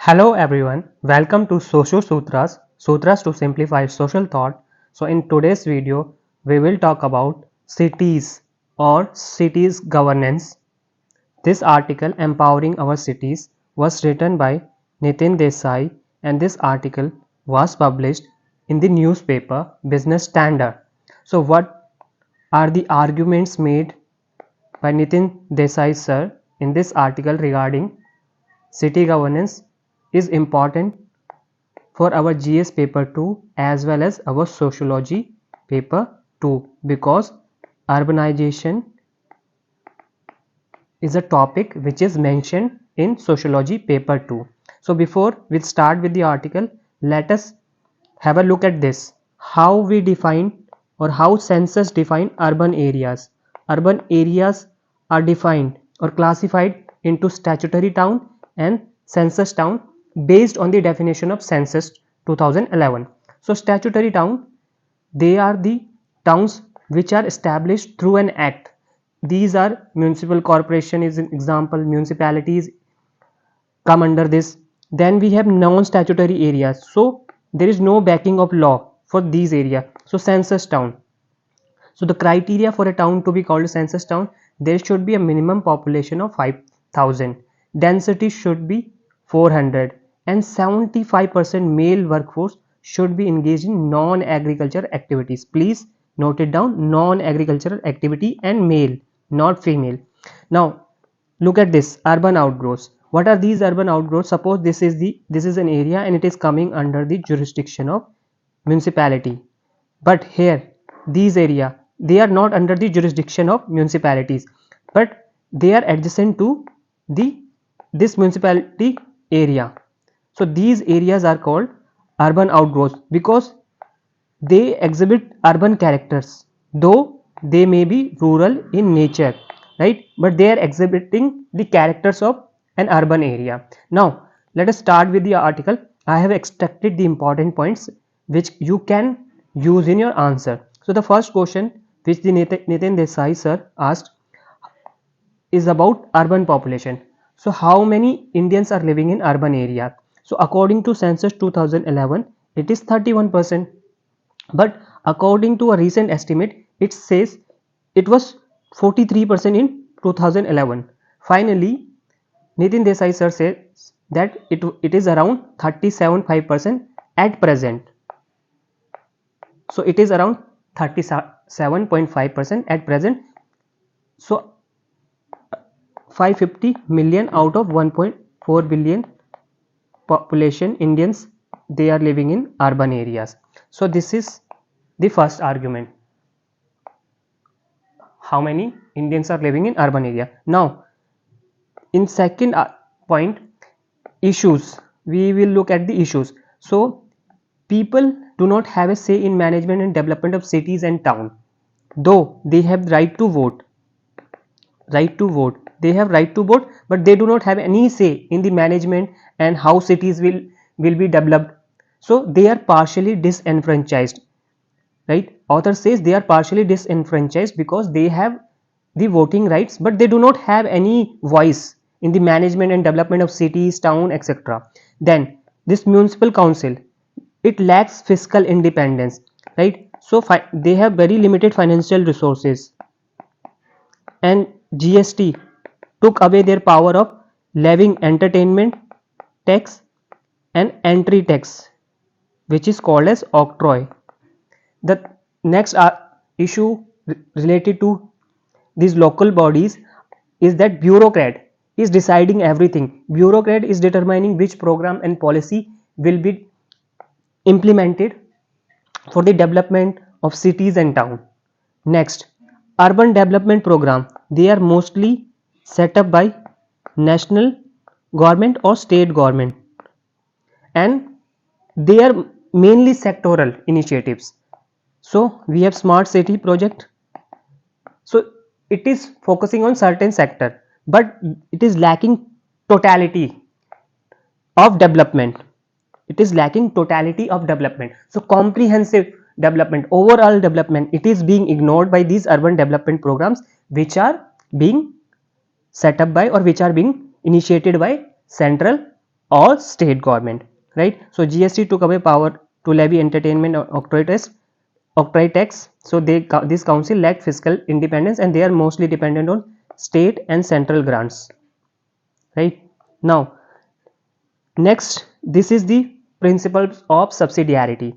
Hello everyone, welcome to Social Sutras, Sutras to simplify social thought. So in today's video, we will talk about cities or cities governance. This article, Empowering Our Cities, was written by Nitin Desai, and this article was published in the newspaper Business Standard. So what are the arguments made by Nitin Desai sir in this article regarding city governance is important for our GS paper 2 as well as our sociology paper 2, because urbanization is a topic which is mentioned in sociology paper 2. So before we start with the article, let us have a look at this, how we define or how census define urban areas. Urban areas are defined or classified into statutory town and census town based on the definition of census 2011. So statutory town, they are the towns which are established through an act. These are municipal corporation is an example, municipalities come under this. Then we have non-statutory areas, so there is no backing of law for these areas. So census town, so the criteria for a town to be called a census town, there should be a minimum population of 5,000, density should be 400, and 75% male workforce should be engaged in non-agricultural activities. Please note it down, non-agricultural activity and male, not female. Now look at this, urban outgrowths. What are these urban outgrowths? Suppose this is an area and it is coming under the jurisdiction of municipality, but here these area, they are not under the jurisdiction of municipalities, but they are adjacent to the this municipality area. So these areas are called urban outgrowths because they exhibit urban characters, though they may be rural in nature, right? But they are exhibiting the characters of an urban area. Now let us start with the article. I have extracted the important points which you can use in your answer. So the first question which the Nitin Desai sir asked is about urban population. So how many Indians are living in urban area? So according to census 2011, it is 31%. But according to a recent estimate, it says it was 43% in 2011. Finally, Nitin Desai sir says that it is around 37.5% at present. So it is around 37.5% at present. So 550 million out of 1.4 billion population Indians, they are living in urban areas. So this is the first argument, how many Indians are living in urban area. Now in second point, issues, we will look at the issues. So people do not have a say in management and development of cities and town, though they have right to vote. They have right to vote, but they do not have any say in the management and how cities will be developed. So they are partially disenfranchised, right? Author says they are partially disenfranchised because they have the voting rights, but they do not have any voice in the management and development of cities, town, etc. Then this municipal council, it lacks fiscal independence, right? So they have very limited financial resources, and GST took away their power of levying entertainment tax and entry tax, which is called as octroi. The next issue related to these local bodies is that bureaucrat is deciding everything. Bureaucrat is determining which program and policy will be implemented for the development of cities and town. Next, urban development program, they are mostly set up by national government or state government, and they are mainly sectoral initiatives. So we have smart city project, so it is focusing on certain sector, but it is lacking totality of development. It is lacking totality of development. So comprehensive development, overall development, it is being ignored by these urban development programs which are being set up by or which are being initiated by central or state government, right? So GST took away power to levy entertainment or octroi tax. So this council lacked fiscal independence and they are mostly dependent on state and central grants, right? Now next, this is the principles of subsidiarity.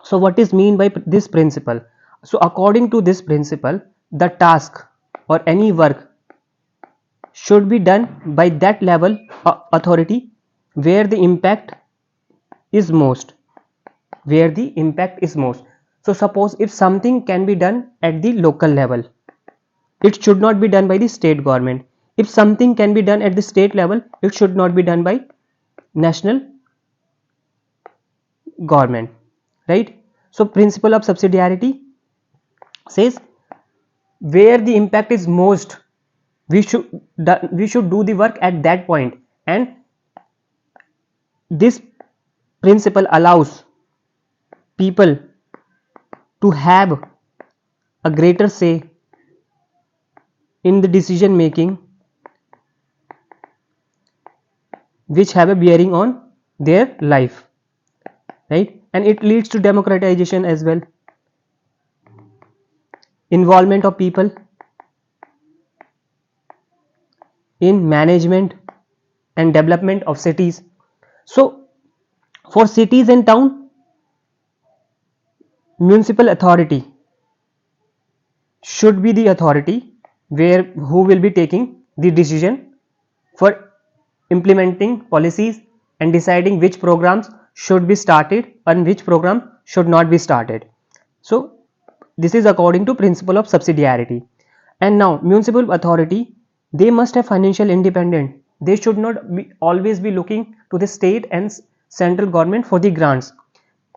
So what is mean by this principle? So according to this principle, the task or any work should be done by that level authority where the impact is most, so suppose if something can be done at the local level, it should not be done by the state government. If something can be done at the state level, it should not be done by national government, right? So principle of subsidiarity says where the impact is most, we should do the work at that point, and this principle allows people to have a greater say in the decision making which have a bearing on their life, right? And it leads to democratization as well, involvement of people in management and development of cities. So for cities and town, municipal authority should be the authority where who will be taking the decision for implementing policies and deciding which programs should be started and which program should not be started. So this is according to principle of subsidiarity. And now municipal authority, they must have financial independence. They should not always be looking to the state and central government for the grants.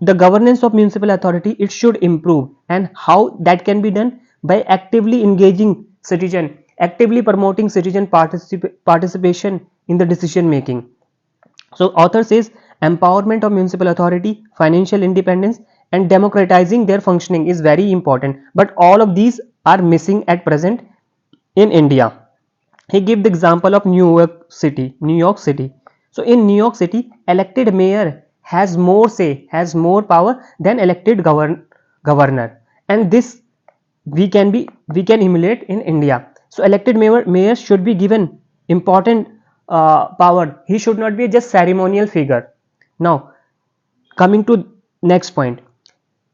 The governance of municipal authority, it should improve, and how that can be done? By actively engaging citizen, actively promoting citizen participation in the decision making. So author says empowerment of municipal authority, financial independence and democratizing their functioning is very important, but all of these are missing at present in India. He gave the example of New York City. So in New York City, elected mayor has more say, has more power than elected governor, and this we can emulate in India. So elected mayor should be given important power. He should not be just ceremonial figure. Now coming to next point,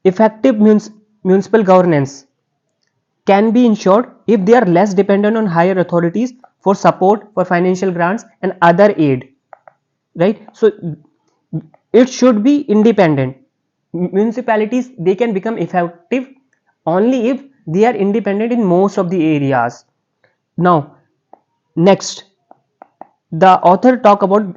effective municipal governance can be ensured if they are less dependent on higher authorities for support, for financial grants and other aid, right? So it should be independent. Municipalities, they can become effective only if they are independent in most of the areas. Now next, the author talk about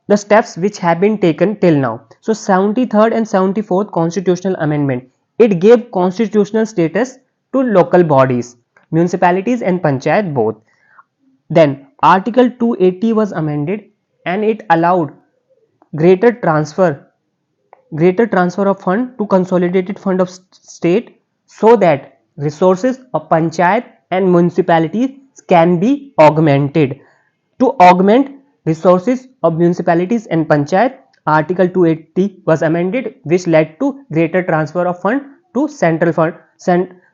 the steps which have been taken till now. So 73rd and 74th constitutional amendment, it gave constitutional status to local bodies, municipalities and panchayat both. Then article 280 was amended and it allowed greater transfer of fund to consolidated fund of state, so that resources of panchayat and municipalities can be augmented. To augment resources of municipalities and panchayat, article 280 was amended, which led to greater transfer of fund to central fund,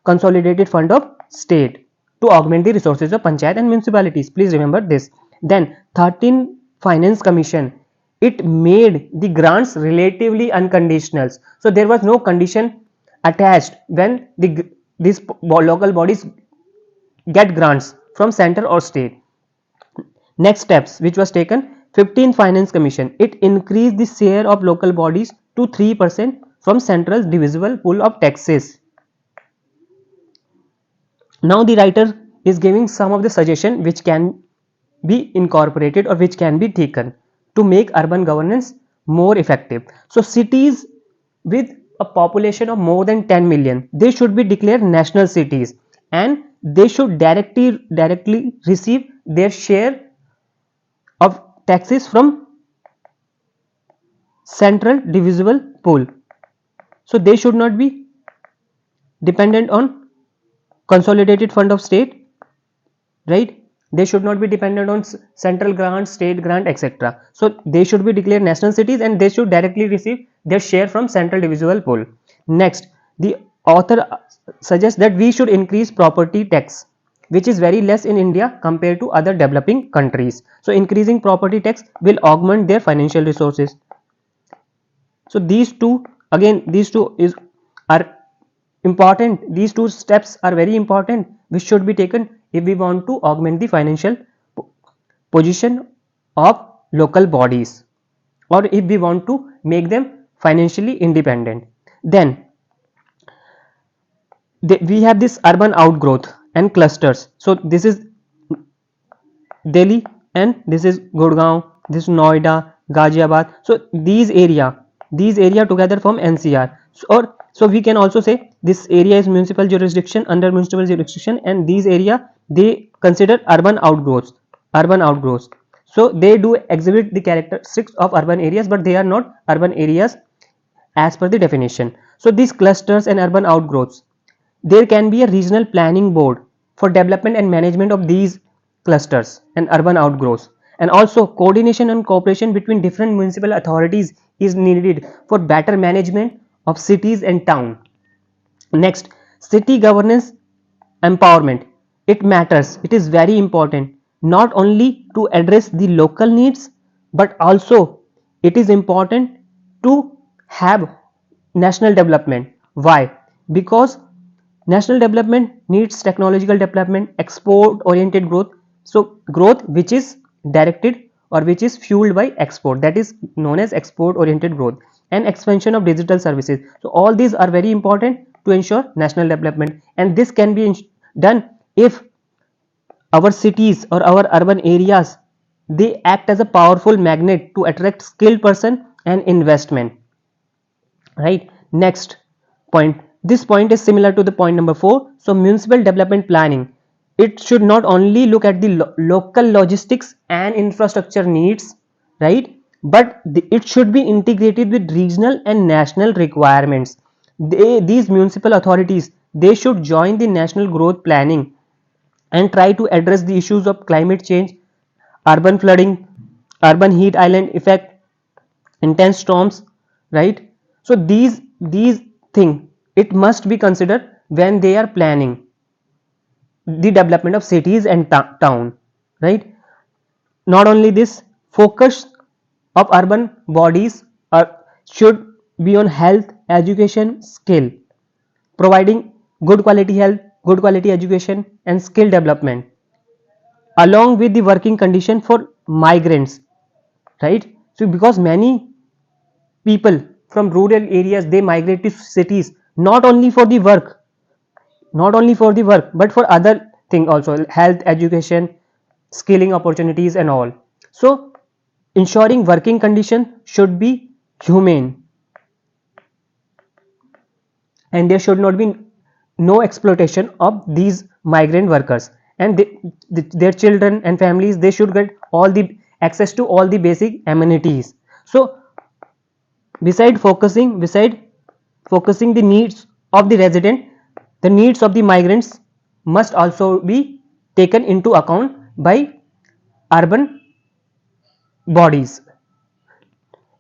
consolidated fund of state, to augment the resources of panchayat and municipalities. Please remember this. Then 13 Finance Commission, it made the grants relatively unconditional. So there was no condition attached when these local bodies get grants from center or state. Next steps which was taken, 15th Finance Commission, it increased the share of local bodies to 3% from central divisible pool of taxes. Now the writer is giving some of the suggestion which can be incorporated or which can be taken to make urban governance more effective. So cities with a population of more than 10 million, they should be declared national cities and they should directly receive their share of taxes from central divisible pool. So they should not be dependent on consolidated fund of state, right? They should not be dependent on central grant, state grant, etc. So they should be declared national cities and they should directly receive their share from central divisible pool. Next, the author suggests that we should increase property tax, which is very less in India compared to other developing countries. So increasing property tax will augment their financial resources. So these two, again, these two are important. These two steps are very important, which should be taken if we want to augment the financial position of local bodies, or if we want to make them financially independent. Then we have this urban outgrowth and clusters. So this is Delhi and this is Gurgaon, this is Noida, Ghaziabad. So these area together form NCR. So we can also say this area is municipal jurisdiction, under municipal jurisdiction, and these area they consider urban outgrowths. Urban outgrowths. So they do exhibit the characteristics of urban areas, but they are not urban areas as per the definition. So these clusters and urban outgrowths, there can be a regional planning board for development and management of these clusters and urban outgrowths, and also coordination and cooperation between different municipal authorities is needed for better management of cities and town. Next, city governance empowerment. It matters, it is very important, not only to address the local needs, but also it is important to have national development. Why? Because national development needs technological development, export oriented growth. So growth which is directed or which is fueled by export, that is known as export oriented growth, and expansion of digital services. So all these are very important to ensure national development, and this can be done if our cities or our urban areas, they act as a powerful magnet to attract skilled person and investment, right? Next point, this point is similar to the point number 4. So municipal development planning, it should not only look at the local logistics and infrastructure needs, right, but it should be integrated with regional and national requirements. These municipal authorities, they should join the national growth planning and try to address the issues of climate change, urban flooding, urban heat island effect, intense storms, right? So these things, it must be considered when they are planning the development of cities and town, right? Not only this, focus of urban bodies should be on health, education, skill, providing good quality health, good quality education and skill development, along with the working condition for migrants, right? So because many people from rural areas, they migrate to cities not only for the work, but for other thing also, health, education, skilling opportunities and all. So ensuring working condition should be humane, and there should not be no exploitation of these migrant workers, and their children and families, they should get all the access to all the basic amenities. So beside focusing the needs of the resident, the needs of the migrants must also be taken into account by urban bodies.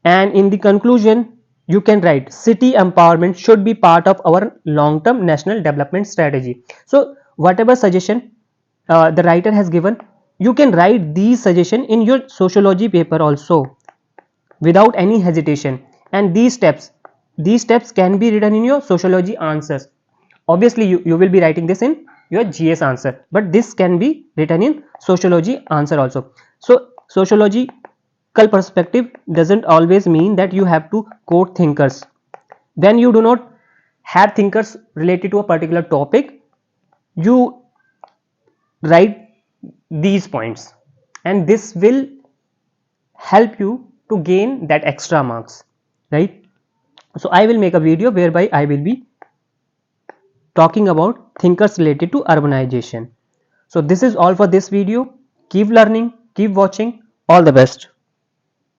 And in the conclusion, you can write, city empowerment should be part of our long term national development strategy. So whatever suggestion the writer has given, you can write these suggestions in your sociology paper also without any hesitation. And these steps can be written in your sociology answers. Obviously you will be writing this in your GS answer, but this can be written in sociology answer also. So sociological perspective doesn't always mean that you have to quote thinkers. When you do not have thinkers related to a particular topic, you write these points, and this will help you to gain that extra marks, right? So I will make a video whereby I will be talking about thinkers related to urbanization. So this is all for this video. Keep learning, keep watching. All the best.